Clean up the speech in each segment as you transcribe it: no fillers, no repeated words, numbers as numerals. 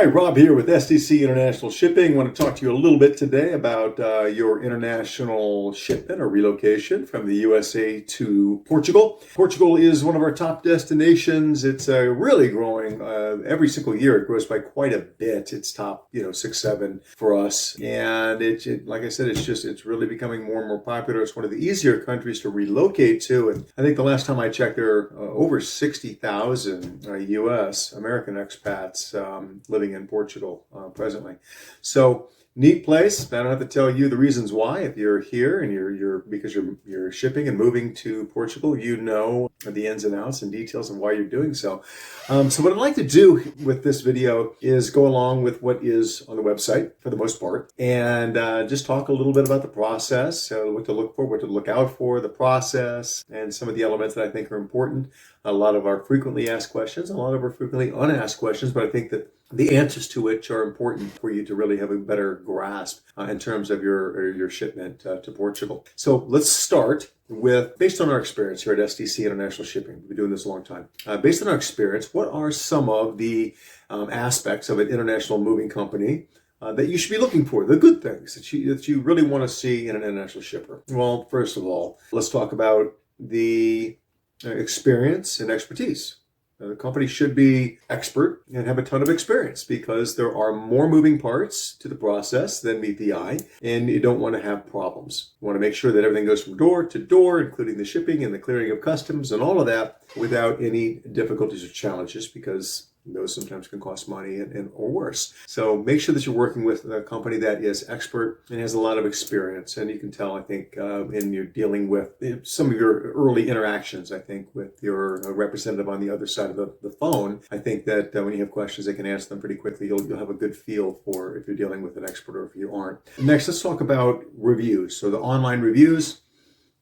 Hi, Rob here with SDC International Shipping. I want to talk to you a little bit today about your international shipment or relocation from the USA to Portugal. Portugal is one of our top destinations. It's really growing. Every single year it grows by quite a bit. It's top, 6, 7 for us. And like I said, it's really becoming more and more popular. It's one of the easier countries to relocate to. And I think the last time I checked, there are over 60,000 US American expats living in Portugal presently. So neat place. I don't have to tell you the reasons why. If you're here and you're shipping and moving to Portugal, you know the ins and outs and details of why you're doing so. So what I'd like to do with this video is go along with what is on the website for the most part, and just talk a little bit about the process, what to look for, what to look out for, the process, and some of the elements that I think are important. A lot of our frequently asked questions, a lot of our frequently unasked questions, but I think that the answers to which are important for you to really have a better grasp in terms of your shipment to Portugal. So let's start with, based on our experience here at SDC International Shipping. We've been doing this a long time. Based on our experience, what are some of the aspects of an international moving company that you should be looking for, the good things that you really want to see in an international shipper? Well, first of all, let's talk about the experience and expertise. The company should be expert and have a ton of experience because there are more moving parts to the process than meet the eye, and you don't want to have problems. You want to make sure that everything goes from door to door, including the shipping and the clearing of customs and all of that, without any difficulties or challenges, because those sometimes can cost money or worse. So make sure that you're working with a company that is expert and has a lot of experience. And you can tell, I think, in you're dealing with some of your early interactions, I think, with your representative on the other side of the phone. I think that when you have questions, they can answer them pretty quickly. You'll have a good feel for if you're dealing with an expert or if you aren't. Next, let's talk about reviews. So the online reviews,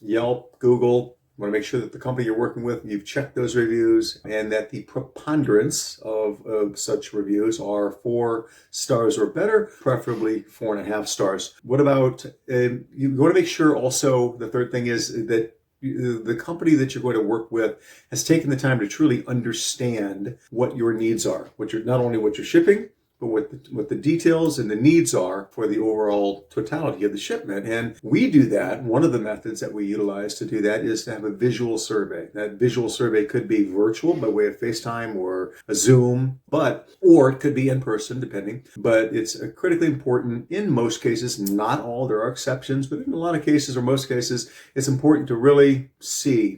Yelp, Google. You want to make sure that the company you're working with, you've checked those reviews, and that the preponderance of such reviews are 4 stars or better, preferably 4.5 stars. What about, you want to make sure also, the third thing is that the company that you're going to work with has taken the time to truly understand what your needs are, not only what you're shipping, but what the details and the needs are for the overall totality of the shipment. And we do that. One of the methods that we utilize to do that is to have a visual survey. That visual survey could be virtual by way of FaceTime or a Zoom, or it could be in person, depending. But it's critically important in most cases, not all, there are exceptions, but in a lot of cases or most cases, it's important to really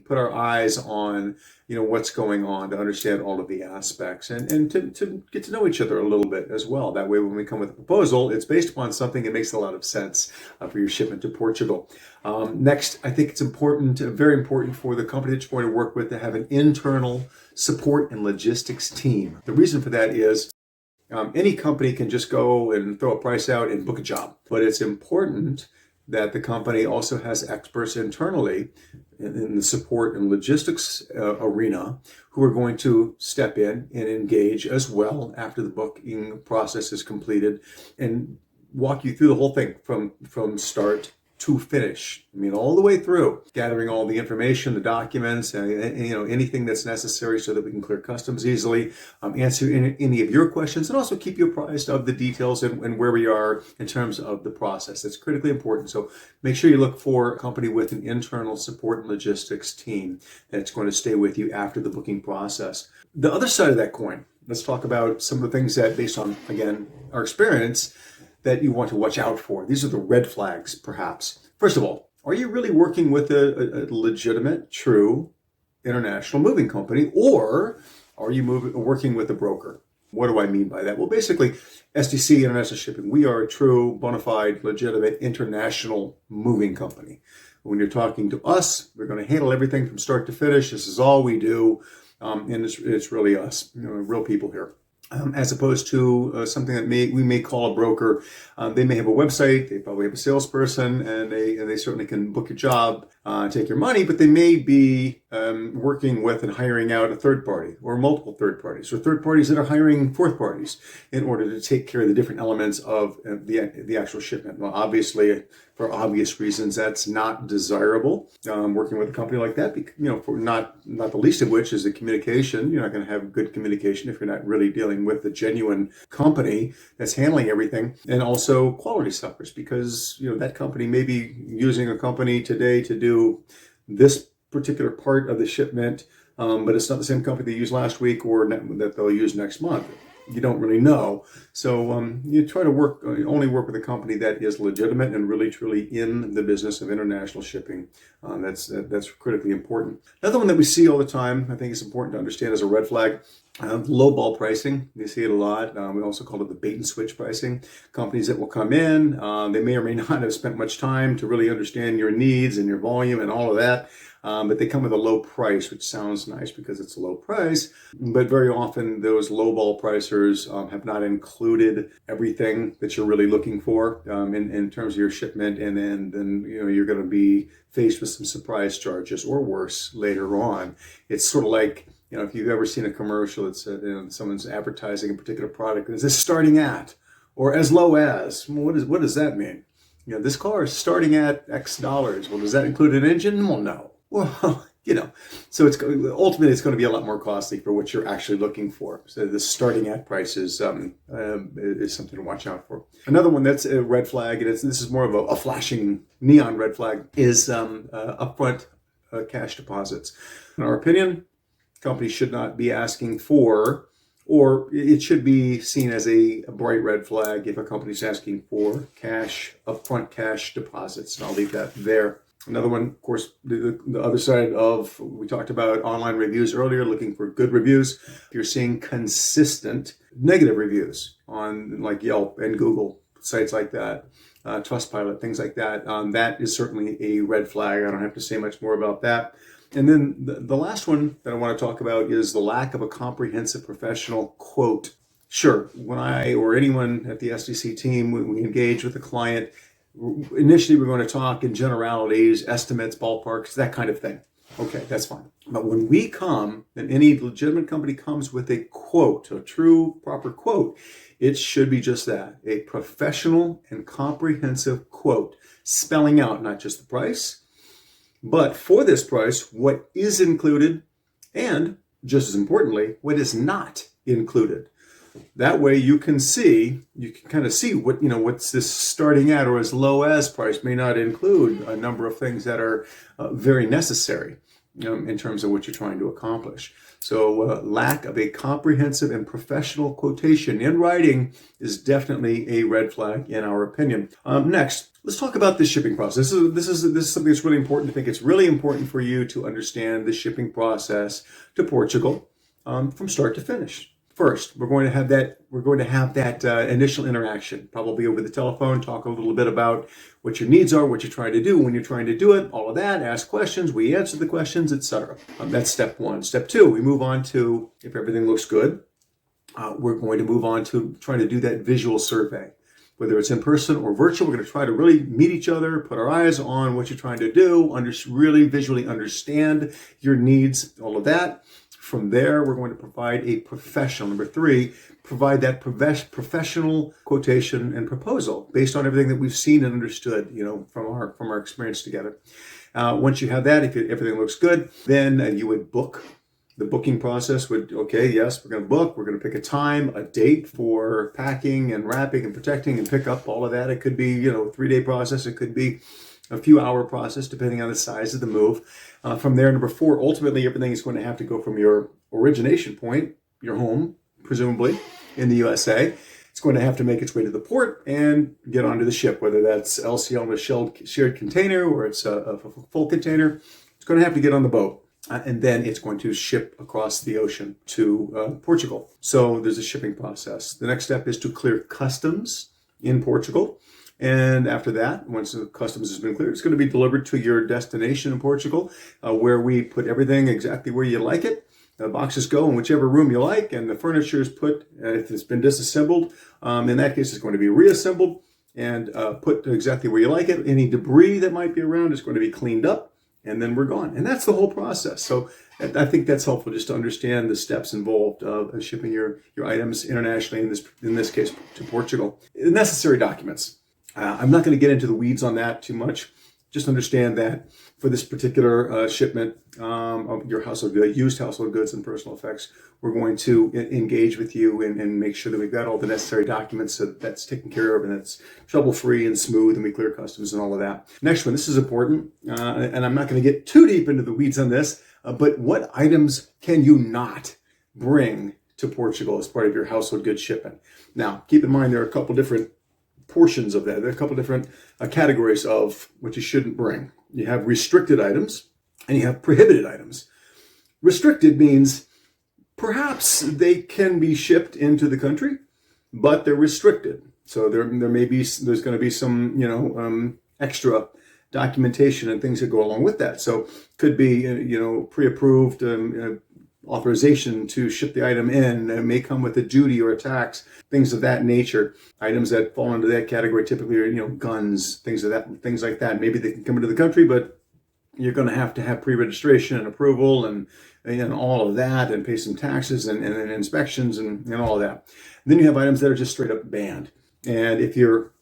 put our eyes on what's going on, to understand all of the aspects and to get to know each other a little bit as well. That way, when we come with a proposal, it's based upon something that makes a lot of sense for your shipment to Portugal. Next, I think it's important, very important for the company that you're going to work with to have an internal support and logistics team. The reason for that is any company can just go and throw a price out and book a job, but it's important that the company also has experts internally in the support and logistics arena who are going to step in and engage as well after the booking process is completed and walk you through the whole thing from start to finish. I mean, all the way through, gathering all the information, the documents, anything that's necessary so that we can clear customs easily, answer any of your questions, and also keep you apprised of the details and where we are in terms of the process. That's critically important. So make sure you look for a company with an internal support and logistics team that's going to stay with you after the booking process. The other side of that coin, let's talk about some of the things that, based on, again, our experience, that you want to watch out for. These are the red flags, perhaps. First of all, are you really working with a legitimate, true international moving company, or are you working with a broker? What do I mean by that? Well, basically, SDC International Shipping, we are a true, bona fide, legitimate international moving company. When you're talking to us, we're going to handle everything from start to finish. This is all we do, and it's really us, real people here. As opposed to something that we may call a broker. They may have a website, they probably have a salesperson, and they certainly can book your job, take your money, but they may be working with and hiring out a third party or multiple third parties or third parties that are hiring fourth parties in order to take care of the different elements of the actual shipment. Well, obviously, for obvious reasons, that's not desirable. Working with a company like that, for not the least of which is the communication. You're not going to have good communication if you're not really dealing with the genuine company that's handling everything, and also quality suffers because that company may be using a company today to do this particular part of the shipment, but it's not the same company they used last week or that they'll use next month. You don't really know. So you try to only work with a company that is legitimate and really truly in the business of international shipping. That's critically important. Another one that we see all the time, I think it's important to understand as a red flag, lowball pricing. You see it a lot. We also call it the bait and switch pricing. Companies that will come in, they may or may not have spent much time to really understand your needs and your volume and all of that. But they come with a low price, which sounds nice because it's a low price. But very often those lowball pricers have not included everything that you're really looking for in terms of your shipment. And then you're going to be faced with some surprise charges or worse later on. It's sort of like, if you've ever seen a commercial that said someone's advertising a particular product, is this starting at or as low as? What does that mean? This car is starting at X dollars. Well, does that include an engine? Well, no. Well, so ultimately it's going to be a lot more costly for what you're actually looking for. So the starting at price is something to watch out for. Another one that's a red flag, and this is more of a flashing neon red flag, is upfront cash deposits. In our opinion, companies should not be asking for, or it should be seen as a bright red flag if a company's asking for upfront cash deposits. And I'll leave that there. Another one, of course, the other side of, we talked about online reviews earlier, looking for good reviews. If you're seeing consistent negative reviews on like Yelp and Google, sites like that, Trustpilot, things like that, that is certainly a red flag. I don't have to say much more about that. And then the last one that I want to talk about is the lack of a comprehensive professional quote. Sure, when I or anyone at the SDC team, when we engage with a client, initially we're going to talk in generalities, estimates, ballparks, that kind of thing. Okay, that's fine. But when we come, and any legitimate company comes with a quote, a true, proper quote, it should be just that, a professional and comprehensive quote, spelling out not just the price, but for this price, what is included, and just as importantly, what is not included. That way you can kind of see what's this starting at or as low as price may not include a number of things that are very necessary in terms of what you're trying to accomplish. So lack of a comprehensive and professional quotation in writing is definitely a red flag in our opinion. Next, let's talk about the shipping process. This is something that's really important. I think it's really important for you to understand the shipping process to Portugal from start to finish. First, we're going to have that initial interaction, probably over the telephone, talk a little bit about what your needs are, what you're trying to do, when you're trying to do it, all of that, ask questions, we answer the questions, etc. That's step one. Step two, we move on to, if everything looks good, we're going to move on to trying to do that visual survey. Whether it's in person or virtual, we're going to try to really meet each other, put our eyes on what you're trying to do, really visually understand your needs, all of that. From there, we're going to provide a professional. Number three, provide that professional quotation and proposal based on everything that we've seen and understood, from our experience together. Once you have that, if everything looks good, then you would book. The booking process would, okay, yes, we're going to book. We're going to pick a time, a date for packing and wrapping and protecting and pick up, all of that. It could be, a 3-day process. It could be a few hour process, depending on the size of the move. From there, number four, ultimately everything is going to have to go from your origination point, your home, presumably in the USA. It's going to have to make its way to the port and get onto the ship, whether that's LCL in a shared container or it's a full container. It's going to have to get on the boat. And then it's going to ship across the ocean to Portugal. So there's a shipping process. The next step is to clear customs in Portugal. And after that, once the customs has been cleared, it's going to be delivered to your destination in Portugal, where we put everything exactly where you like it. The boxes go in whichever room you like, and the furniture is put, if it's been disassembled, in that case, it's going to be reassembled and put exactly where you like it. Any debris that might be around is going to be cleaned up and then we're gone. And that's the whole process. So I think that's helpful just to understand the steps involved of shipping your items internationally, in this case to Portugal. Necessary documents. I'm not going to get into the weeds on that too much. Just understand that for this particular shipment of your household goods, used household goods and personal effects, we're going to engage with you and make sure that we've got all the necessary documents so that's taken care of and it's trouble-free and smooth and we clear customs and all of that. Next one, this is important, and I'm not going to get too deep into the weeds on this, but what items can you not bring to Portugal as part of your household goods shipment? Now, keep in mind there are a couple different portions of that. There are a couple different categories of what you shouldn't bring. You have restricted items and you have prohibited items. Restricted means perhaps they can be shipped into the country, but they're restricted. So there's going to be some extra documentation and things that go along with that. So could be pre-approved authorization to ship the item in. It may come with a duty or a tax, things of that nature. Items that fall into that category typically are guns, things like that. Maybe they can come into the country, but you're going to have pre-registration and approval and all of that, and pay some taxes and inspections and all of that. Then you have items that are just straight up banned. And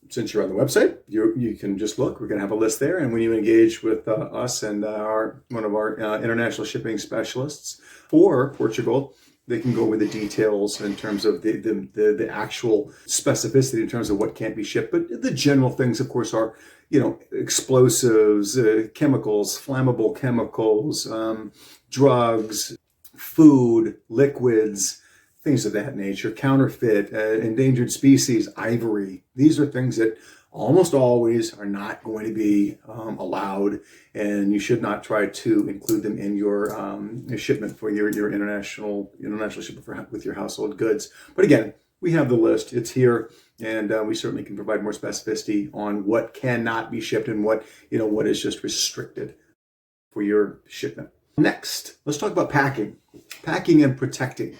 since you're on the website, you can just look. We're going to have a list there, and when you engage with us and one of our international shipping specialists for Portugal, they can go over the details in terms of the actual specificity in terms of what can't be shipped. But the general things, of course, are explosives, chemicals, flammable chemicals, drugs, food, liquids, things of that nature, counterfeit, endangered species, ivory. These are things that almost always are not going to be allowed, and you should not try to include them in your shipment for your international shipment with your household goods. But again, we have the list. It's here, and we certainly can provide more specificity on what cannot be shipped and what is just restricted for your shipment. Next, let's talk about packing and protecting.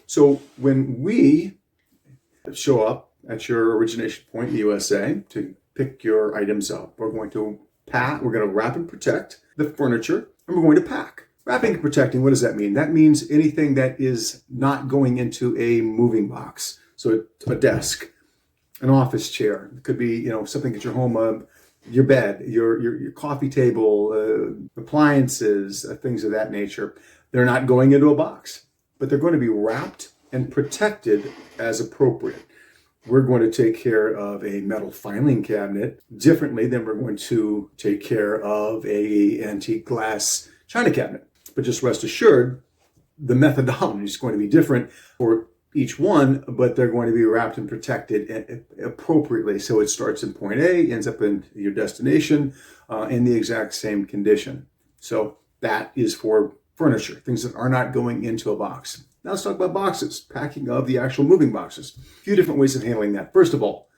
So when we show up at your origination point in the USA to pick your items up, we're going to wrap and protect the furniture, and we're going to pack. Wrapping and protecting, what does that mean? That means anything that is not going into a moving box. So a desk, an office chair, it could be something at your home, your bed, your coffee table, appliances, things of that nature. They're not going into a box, but they're going to be wrapped and protected as appropriate. We're going to take care of a metal filing cabinet differently than we're going to take care of a antique glass china cabinet. But just rest assured, the methodology is going to be different for each one, but they're going to be wrapped and protected appropriately. So it starts in point A, ends up in your destination in the exact same condition. So that is for furniture, things that are not going into a box. Now let's talk about boxes, packing of the actual moving boxes. A few different ways of handling that. First of all,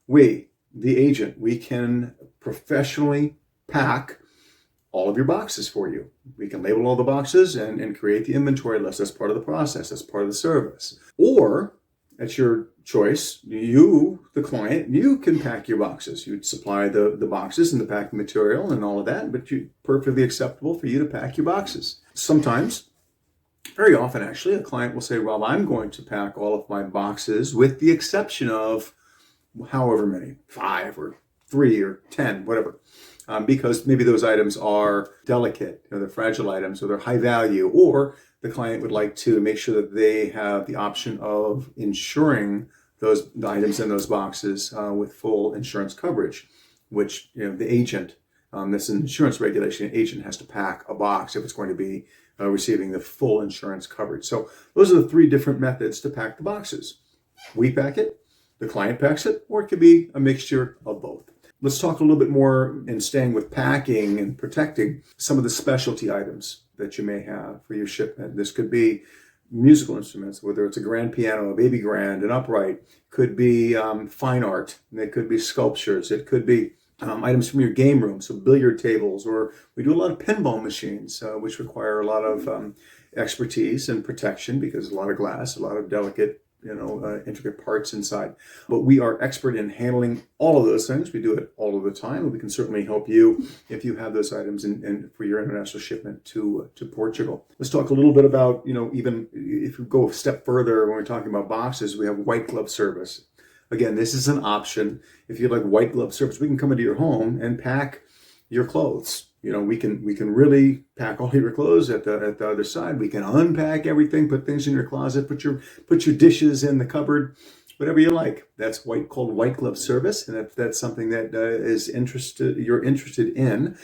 we, the agent, we can professionally pack all of your boxes for you. We can label all the boxes and create the inventory list. That's part of the process. That's part of the service. Or, at your choice, you, the client, you can pack your boxes. You'd supply the boxes and the packing material and all of that, but it's perfectly acceptable for you to pack your boxes. Sometimes, very often actually, a client will say, well, I'm going to pack all of my boxes with the exception of however many, 5 or 3 or 10, whatever. Because maybe those items are delicate, they're fragile items, or they're high value, or the client would like to make sure that they have the option of insuring the items in those boxes with full insurance coverage, which the agent, that's an insurance regulation, an agent has to pack a box if it's going to be receiving the full insurance coverage. So those are the 3 different methods to pack the boxes. We pack it, the client packs it, or it could be a mixture of both. Let's talk a little bit more in staying with packing and protecting some of the specialty items that you may have for your shipment. This could be musical instruments, whether it's a grand piano, a baby grand, an upright, could be fine art, it could be sculptures, it could be items from your game room, so billiard tables, or we do a lot of pinball machines, which require a lot of expertise and protection because a lot of glass, a lot of delicate intricate parts inside. But we are expert in handling all of those things. We do it all of the time, and we can certainly help you if you have those items and for your international shipment to Portugal. Let's talk a little bit about, even if you go a step further, when we're talking about boxes, we have white glove service. Again, this is an option. If you like white glove service, we can come into your home and pack your clothes. We can really pack all your clothes at the other side. We can unpack everything, put things in your closet, put your dishes in the cupboard, whatever you like. That's called white glove service, and if that's something that you're interested in,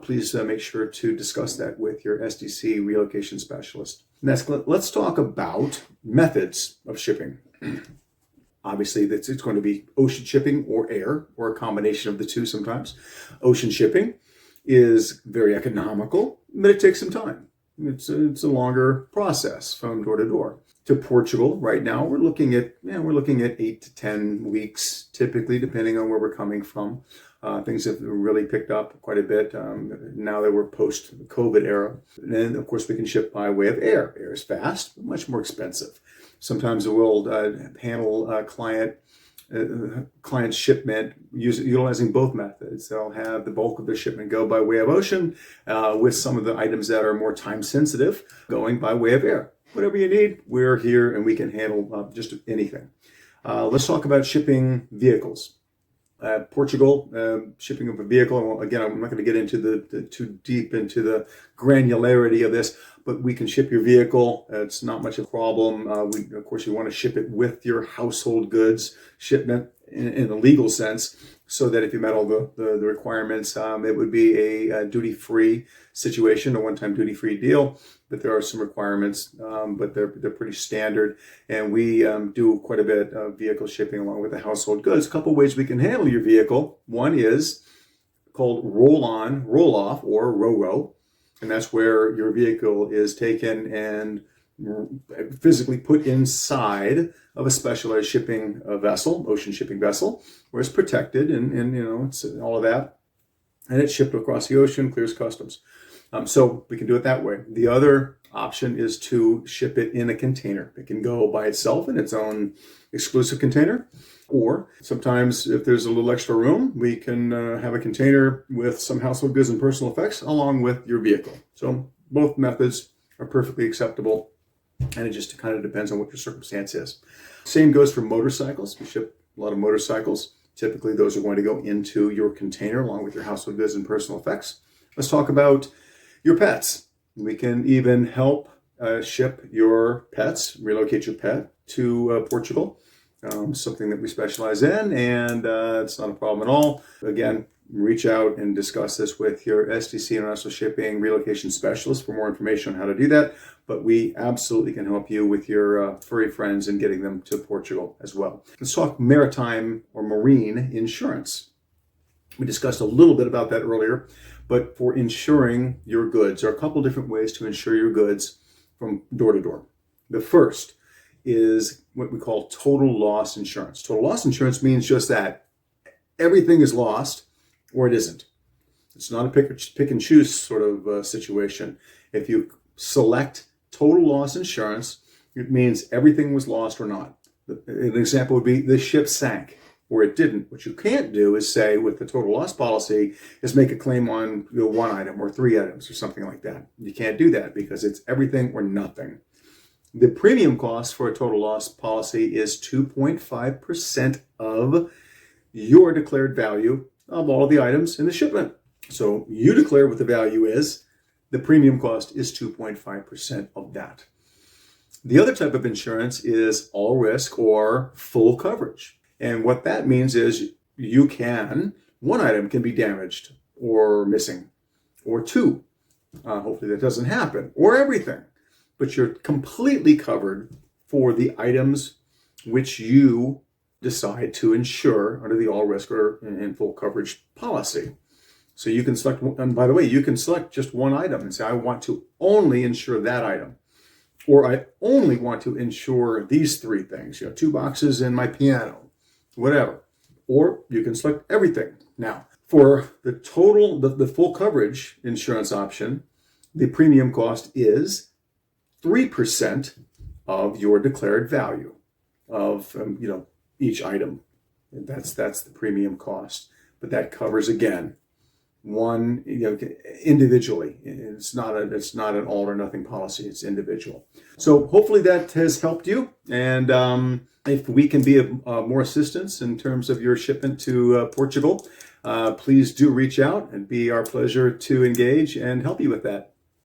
please make sure to discuss that with your SDC relocation specialist. Next, let's talk about methods of shipping. Obviously, it's going to be ocean shipping or air, or a combination of the two sometimes. Ocean shipping is very economical, but it takes some time. It's a longer process from door to door. To Portugal, right now, we're looking at 8 to 10 weeks, typically, depending on where we're coming from. Things have really picked up quite a bit now that we're post-COVID era. And then, of course, we can ship by way of air. Air is fast, but much more expensive. Sometimes we'll handle client shipment utilizing both methods. They'll have the bulk of their shipment go by way of ocean, with some of the items that are more time sensitive going by way of air. Whatever you need, we're here and we can handle just anything. Let's talk about shipping vehicles. Portugal, shipping of a vehicle. Again, I'm not going to get into too deep into the granularity of this, but we can ship your vehicle. It's not much of a problem. Of course, you want to ship it with your household goods shipment in a legal sense, so that if you met all the requirements, it would be a duty-free situation, a one-time duty-free deal. But there are some requirements, but they're pretty standard. And we do quite a bit of vehicle shipping along with the household goods. A couple ways we can handle your vehicle. One is called roll-on, roll-off, or ro-ro. And that's where your vehicle is taken and physically put inside of a specialized shipping vessel, ocean shipping vessel, where it's protected and it's all of that. And it's shipped across the ocean, clears customs. So we can do it that way. The other option is to ship it in a container. It can go by itself in its own exclusive container. Or sometimes if there's a little extra room, we can have a container with some household goods and personal effects along with your vehicle. So both methods are perfectly acceptable. And it just kind of depends on what your circumstance is. Same goes for motorcycles. We ship a lot of motorcycles. Typically, those are going to go into your container along with your household goods and personal effects. Let's talk about your pets. We can even help ship your pets, relocate your pet to Portugal. Something that we specialize in, and it's not a problem at all. Again, reach out and discuss this with your SDC International Shipping relocation specialist for more information on how to do that. But we absolutely can help you with your furry friends and getting them to Portugal as well. Let's talk maritime or marine insurance. We discussed a little bit about that earlier, but for insuring your goods, there are a couple different ways to insure your goods from door to door. The first is what we call total loss insurance. Total loss insurance means just that. Everything is lost or it isn't. It's not a pick and choose sort of situation. If you select total loss insurance, it means everything was lost or not. An example would be the ship sank or it didn't. What you can't do is say with the total loss policy is make a claim on one item or three items or something like that. You can't do that because it's everything or nothing. The premium cost for a total loss policy is 2.5% of your declared value of all the items in the shipment. So you declare what the value is. The premium cost is 2.5% of that. The other type of insurance is all risk or full coverage. And what that means is one item can be damaged or missing, or two. Hopefully that doesn't happen, or everything. But you're completely covered for the items which you decide to insure under the all risk or in full coverage policy. So you can select, and by the way, you can select just one item and say, I want to only insure that item. Or I only want to insure these three things, 2 boxes and my piano, whatever. Or you can select everything. Now, for the total, the full coverage insurance option, the premium cost is 3% of your declared value. of each item. That's the premium cost, but that covers again one individually. It's not an all or nothing policy. It's individual. So hopefully that has helped you, and if we can be of more assistance in terms of your shipment to Portugal, please do reach out. It'd be our pleasure to engage and help you with that.